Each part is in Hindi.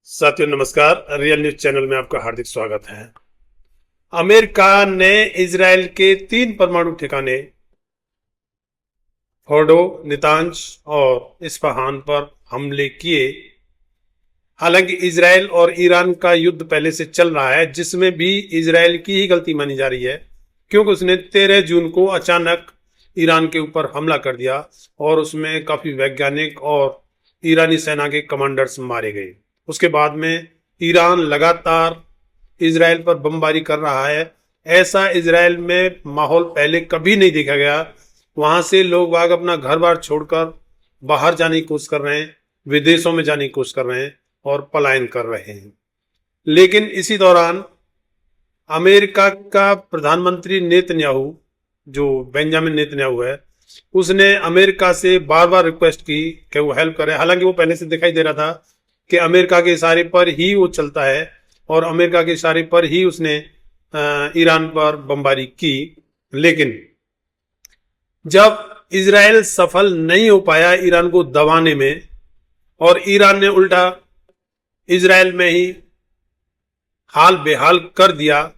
साथियों नमस्कार। रियल न्यूज चैनल में आपका हार्दिक स्वागत है। अमेरिका ने इजराइल के 3 परमाणु ठिकाने फोर्डो, नेतांज और इस्फहान पर हमले किए। हालांकि इजराइल और ईरान का युद्ध पहले से चल रहा है, जिसमें भी इजराइल की ही गलती मानी जा रही है, क्योंकि उसने 13 जून को अचानक ईरान के ऊपर हमला कर दिया और उसमें काफी वैज्ञानिक और ईरानी सेना के कमांडर्स मारे गए। उसके बाद में ईरान लगातार इजराइल पर बमबारी कर रहा है। ऐसा इजराइल में माहौल पहले कभी नहीं देखा गया। वहां से लोग बाग अपना घर बार छोड़कर बाहर जाने की कोशिश कर रहे हैं, विदेशों में जाने की कोशिश कर रहे हैं और पलायन कर रहे हैं। लेकिन इसी दौरान अमेरिका का प्रधानमंत्री नेतन्याहू, जो बेंजामिन नेतन्याहू है, उसने अमेरिका से बार बार रिक्वेस्ट की कि वो हेल्प करे। हालांकि वो पहले से दिखाई दे रहा था कि अमेरिका के इशारे पर ही वो चलता है और अमेरिका के इशारे पर ही उसने ईरान पर बमबारी की। लेकिन जब इजराइल सफल नहीं हो पाया ईरान को दबाने में और ईरान ने उल्टा इजराइल में ही हाल बेहाल कर दिया,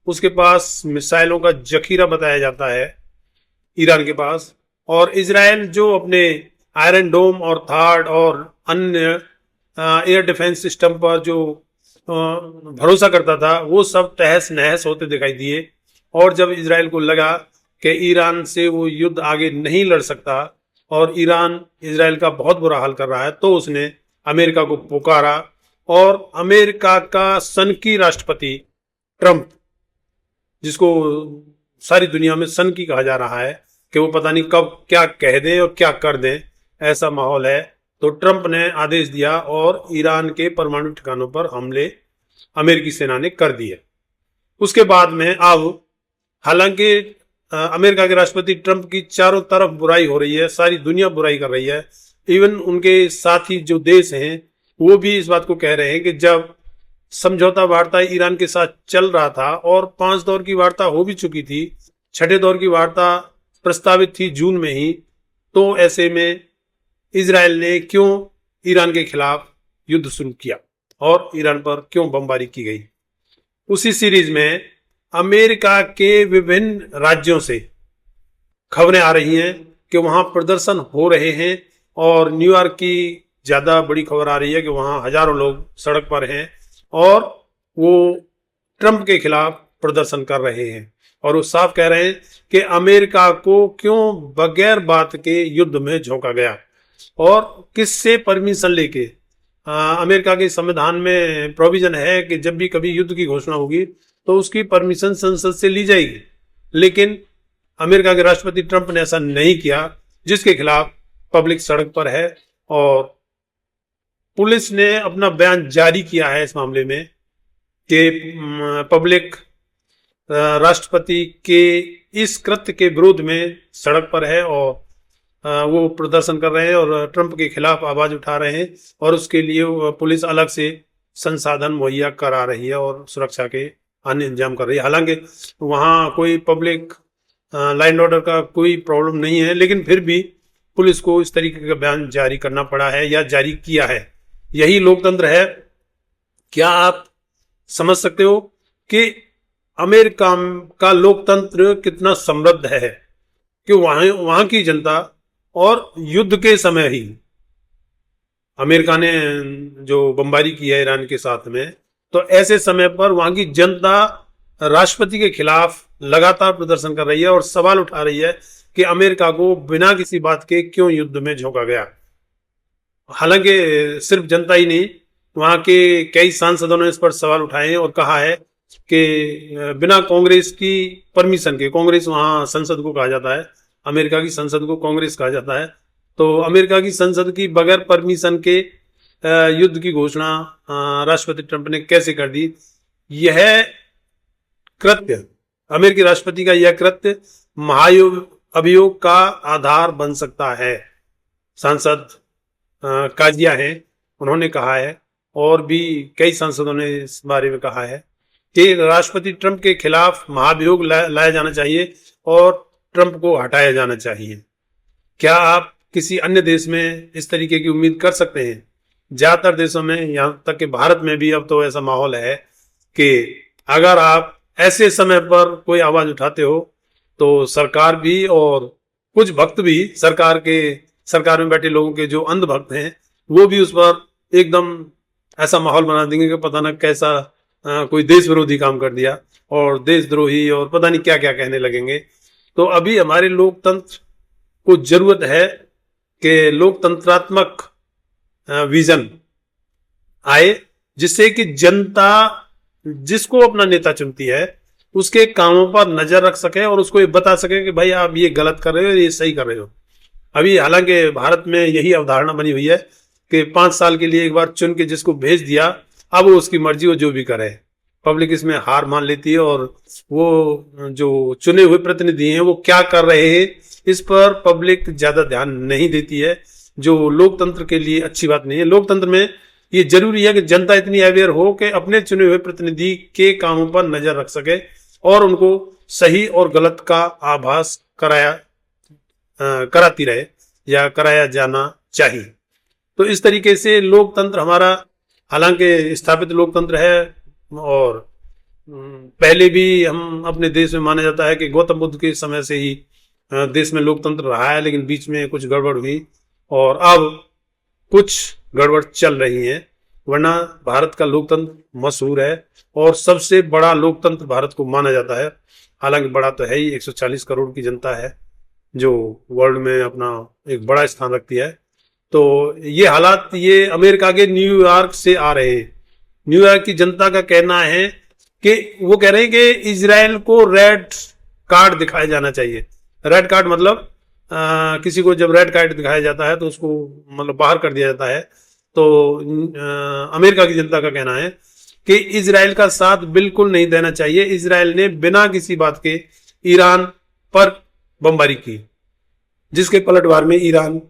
उसके पास मिसाइलों का जखीरा बताया जाता है ईरान के पास, और इजराइल जो अपने आयरन डोम और थार्ड और अन्य एयर डिफेंस सिस्टम पर जो भरोसा करता था, वो सब तहस नहस होते दिखाई दिए। और जब इजराइल को लगा कि ईरान से वो युद्ध आगे नहीं लड़ सकता और ईरान इजराइल का बहुत बुरा हाल कर रहा है, तो उसने अमेरिका को पुकारा। और अमेरिका का सनकी राष्ट्रपति ट्रंप, जिसको सारी दुनिया में सनकी कहा जा रहा है कि वो पता नहीं कब क्या कह दें और क्या कर दें, ऐसा माहौल है, तो ट्रंप ने आदेश दिया और ईरान के परमाणु ठिकानों पर हमले अमेरिकी सेना ने कर दिए। उसके बाद में अब हालांकि अमेरिका के राष्ट्रपति ट्रंप की चारों तरफ बुराई हो रही है, सारी दुनिया बुराई कर रही है। इवन उनके साथी जो देश हैं वो भी इस बात को कह रहे हैं कि जब समझौता वार्ता ईरान के साथ चल रहा था और 5 दौर की वार्ता हो भी चुकी थी, 6ठे दौर की वार्ता प्रस्तावित थी जून में ही, तो ऐसे में इजराइल ने क्यों ईरान के खिलाफ युद्ध शुरू किया और ईरान पर क्यों बमबारी की गई। उसी सीरीज में अमेरिका के विभिन्न राज्यों से खबरें आ रही हैं कि वहां प्रदर्शन हो रहे हैं और न्यूयॉर्क की ज्यादा बड़ी खबर आ रही है कि वहां हजारों लोग सड़क पर हैं और वो ट्रंप के खिलाफ प्रदर्शन कर रहे हैं और वो साफ कह रहे हैं कि अमेरिका को क्यों बगैर बात के युद्ध में झोंका गया और किससे परमिशन लेके। अमेरिका के संविधान में प्रोविजन है कि जब भी कभी युद्ध की घोषणा होगी तो उसकी परमिशन संसद से ली जाएगी, लेकिन अमेरिका के राष्ट्रपति ट्रंप ने ऐसा नहीं किया, जिसके खिलाफ पब्लिक सड़क पर है। और पुलिस ने अपना बयान जारी किया है इस मामले में कि पब्लिक राष्ट्रपति के इस कृत्य के विरोध में सड़क पर है और वो प्रदर्शन कर रहे हैं और ट्रंप के खिलाफ आवाज उठा रहे हैं और उसके लिए पुलिस अलग से संसाधन मुहैया करा रही है और सुरक्षा के अन्य इंतजाम कर रही है। हालांकि वहाँ कोई पब्लिक लाइन ऑर्डर का कोई प्रॉब्लम नहीं है, लेकिन फिर भी पुलिस को इस तरीके का बयान जारी करना पड़ा है या जारी किया है। यही लोकतंत्र है। क्या आप समझ सकते हो कि अमेरिका का लोकतंत्र कितना समृद्ध है कि वहां की जनता, और युद्ध के समय ही अमेरिका ने जो बमबारी की है ईरान के साथ में, तो ऐसे समय पर वहां की जनता राष्ट्रपति के खिलाफ लगातार प्रदर्शन कर रही है और सवाल उठा रही है कि अमेरिका को बिना किसी बात के क्यों युद्ध में झोंका गया। हालांकि सिर्फ जनता ही नहीं, वहां के कई सांसदों ने इस पर सवाल उठाए हैं और कहा है कि बिना कांग्रेस की परमिशन के, कांग्रेस वहां संसद को कहा जाता है, अमेरिका की संसद को कांग्रेस कहा जाता है, तो अमेरिका की संसद की बगैर परमिशन के युद्ध की घोषणा राष्ट्रपति ट्रंप ने कैसे कर दी। यह कृत्य, अमेरिकी राष्ट्रपति का यह कृत्य महाअभियोग का आधार बन सकता है। सांसद काजिया हैं, उन्होंने कहा है और भी कई सांसदों ने इस बारे में कहा है कि राष्ट्रपति ट्रंप के खिलाफ महाभियोग लाया जाना चाहिए और ट्रंप को हटाया जाना चाहिए। क्या आप किसी अन्य देश में इस तरीके की उम्मीद कर सकते हैं ज्यादातर देशों में, यहाँ तक कि भारत में भी अब तो ऐसा माहौल है कि अगर आप ऐसे समय पर कोई आवाज उठाते हो तो सरकार भी और कुछ भक्त भी, सरकार में बैठे लोगों के जो अंधभक्त हैं वो भी उस पर एकदम ऐसा माहौल बना देंगे कि पता ना कैसा कोई देश विरोधी काम कर दिया और देशद्रोही और पता नहीं क्या क्या कहने लगेंगे। तो अभी हमारे लोकतंत्र को जरूरत है कि लोकतंत्रात्मक विजन आए, जिससे कि जनता जिसको अपना नेता चुनती है उसके कामों पर नजर रख सके और उसको ये बता सके कि भाई आप ये गलत कर रहे हो, ये सही कर रहे हो। अभी हालांकि भारत में यही अवधारणा बनी हुई है कि 5 साल के लिए एक बार चुन के जिसको भेज दिया, अब वो उसकी मर्जी, वो जो भी करे। पब्लिक इसमें हार मान लेती है और वो जो चुने हुए प्रतिनिधि हैं वो क्या कर रहे हैं इस पर पब्लिक ज्यादा ध्यान नहीं देती है, जो लोकतंत्र के लिए अच्छी बात नहीं है। लोकतंत्र में ये जरूरी है कि जनता इतनी अवेयर हो कि अपने चुने हुए प्रतिनिधि के कामों पर नजर रख सके और उनको सही और गलत का आभास कराती रहे या कराया जाना चाहिए। तो इस तरीके से लोकतंत्र हमारा हालांकि स्थापित लोकतंत्र है और पहले भी हम अपने देश में माना जाता है कि गौतम बुद्ध के समय से ही देश में लोकतंत्र रहा है, लेकिन बीच में कुछ गड़बड़ हुई और अब कुछ गड़बड़ चल रही है। वरना भारत का लोकतंत्र मशहूर है और सबसे बड़ा लोकतंत्र भारत को माना जाता है। हालांकि बड़ा तो है ही, 140 करोड़ की जनता है जो वर्ल्ड में अपना एक बड़ा स्थान रखती है। तो ये हालात ये अमेरिका के न्यूयॉर्क से आ रहे हैं। न्यूयॉर्क की जनता का कहना है कि वो कह रहे हैं कि इजराइल को रेड कार्ड दिखाया जाना चाहिए। रेड कार्ड मतलब किसी को जब रेड कार्ड दिखाया जाता है तो उसको मतलब बाहर कर दिया जाता है। तो अमेरिका की जनता का कहना है कि इजराइल का साथ बिल्कुल नहीं देना चाहिए। इजराइल ने बिना किसी बात के ईरान पर बमबारी की, जिसके पलटवार में ईरान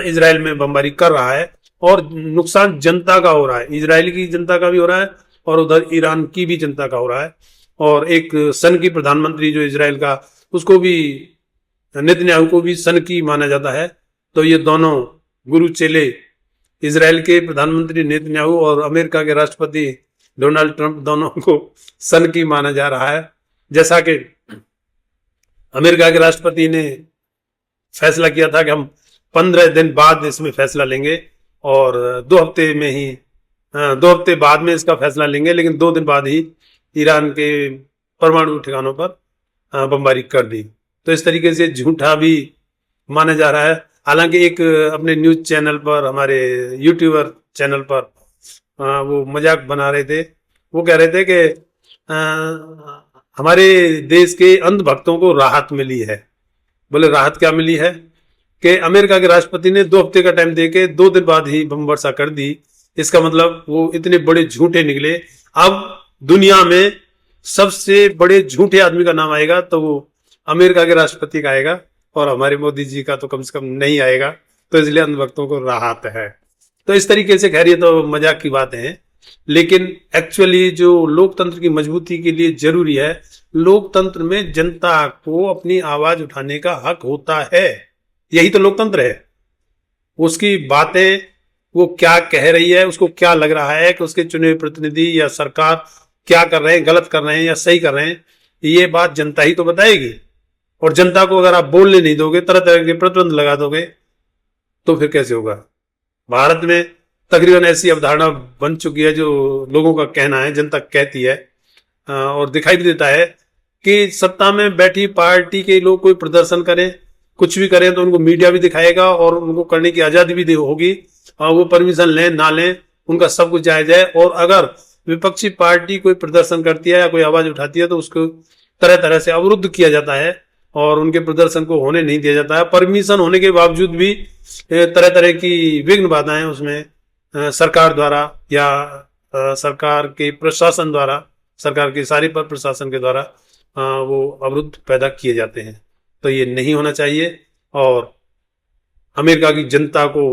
इजराइल में बमबारी कर रहा है और नुकसान जनता का हो रहा है, इजराइल की जनता का भी हो रहा है और उधर ईरान की भी जनता का हो रहा है। और एक सन की प्रधानमंत्री जो इजराइल का, उसको भी, नेतन्याहू को भी सन की माना जाता है। तो ये दोनों गुरु चेले, इजराइल के प्रधानमंत्री नेतन्याहू और अमेरिका के राष्ट्रपति डोनाल्ड ट्रंप, दोनों को सन की माना जा रहा है। जैसा कि अमेरिका के राष्ट्रपति ने फैसला किया था कि हम 15 दिन बाद इसमें फैसला लेंगे और 2 हफ्ते बाद में इसका फैसला लेंगे, लेकिन 2 दिन बाद ही ईरान के परमाणु ठिकानों पर बमबारी कर दी। तो इस तरीके से झूठा भी माना जा रहा है। हालांकि एक अपने न्यूज चैनल पर, हमारे यूट्यूबर चैनल पर वो मजाक बना रहे थे। वो कह रहे थे कि हमारे देश के अंधभक्तों को राहत मिली है। बोले राहत क्या मिली है? कि अमेरिका के राष्ट्रपति ने 2 हफ्ते का टाइम देके 2 दिन बाद ही बम वर्षा कर दी। इसका मतलब वो इतने बड़े झूठे निकले। अब दुनिया में सबसे बड़े झूठे आदमी का नाम आएगा तो वो अमेरिका के राष्ट्रपति का आएगा और हमारे मोदी जी का तो कम से कम नहीं आएगा। तो इसलिए अंधभक्तों को राहत है। तो इस तरीके से खैर ये तो मजाक की बात है, लेकिन एक्चुअली जो लोकतंत्र की मजबूती के लिए जरूरी है, लोकतंत्र में जनता को अपनी आवाज उठाने का हक होता है। यही तो लोकतंत्र है। उसकी बातें वो क्या कह रही है, उसको क्या लग रहा है कि उसके चुने हुए प्रतिनिधि या सरकार क्या कर रहे हैं, गलत कर रहे हैं या सही कर रहे हैं, ये बात जनता ही तो बताएगी। और जनता को अगर आप बोलने नहीं दोगे, तरह तरह के प्रतिबंध लगा दोगे, तो फिर कैसे होगा? भारत में तकरीबन ऐसी अवधारणा बन चुकी है, जो लोगों का कहना है, जनता कहती है और दिखाई भी देता है कि सत्ता में बैठी पार्टी के लोग कोई प्रदर्शन करें, कुछ भी करें तो उनको मीडिया भी दिखाएगा और उनको करने की आजादी भी होगी और वो परमिशन लें ना लें, उनका सब कुछ जायज है। और अगर विपक्षी पार्टी कोई प्रदर्शन करती है या कोई आवाज उठाती है तो उसको तरह तरह से अवरुद्ध किया जाता है और उनके प्रदर्शन को होने नहीं दिया जाता है। परमिशन होने के बावजूद भी तरह तरह की विघ्न बाधाएं उसमें सरकार द्वारा या सरकार के प्रशासन द्वारा, सरकार के सारे प्रशासन के द्वारा वो अवरुद्ध पैदा किए जाते हैं। तो ये नहीं होना चाहिए। और अमेरिका की जनता को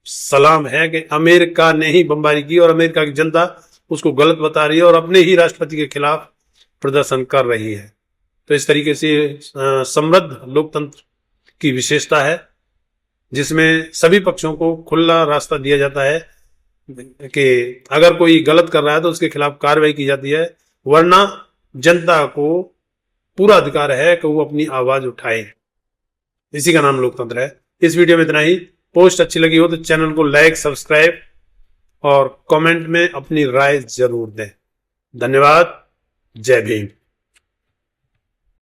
सलाम है कि अमेरिका ने ही बमबारी की और अमेरिका की जनता उसको गलत बता रही है और अपने ही राष्ट्रपति के खिलाफ प्रदर्शन कर रही है। तो इस तरीके से समृद्ध लोकतंत्र की विशेषता है, जिसमें सभी पक्षों को खुला रास्ता दिया जाता है कि अगर कोई गलत कर रहा है तो उसके खिलाफ कार्रवाई की जाती है, वरना जनता को पूरा अधिकार है कि वो अपनी आवाज उठाए। इसी का नाम लोकतंत्र है। इस वीडियो में इतना ही। पोस्ट अच्छी लगी हो तो चैनल को लाइक, सब्सक्राइब और कमेंट में अपनी राय जरूर दें। धन्यवाद। जय भीम।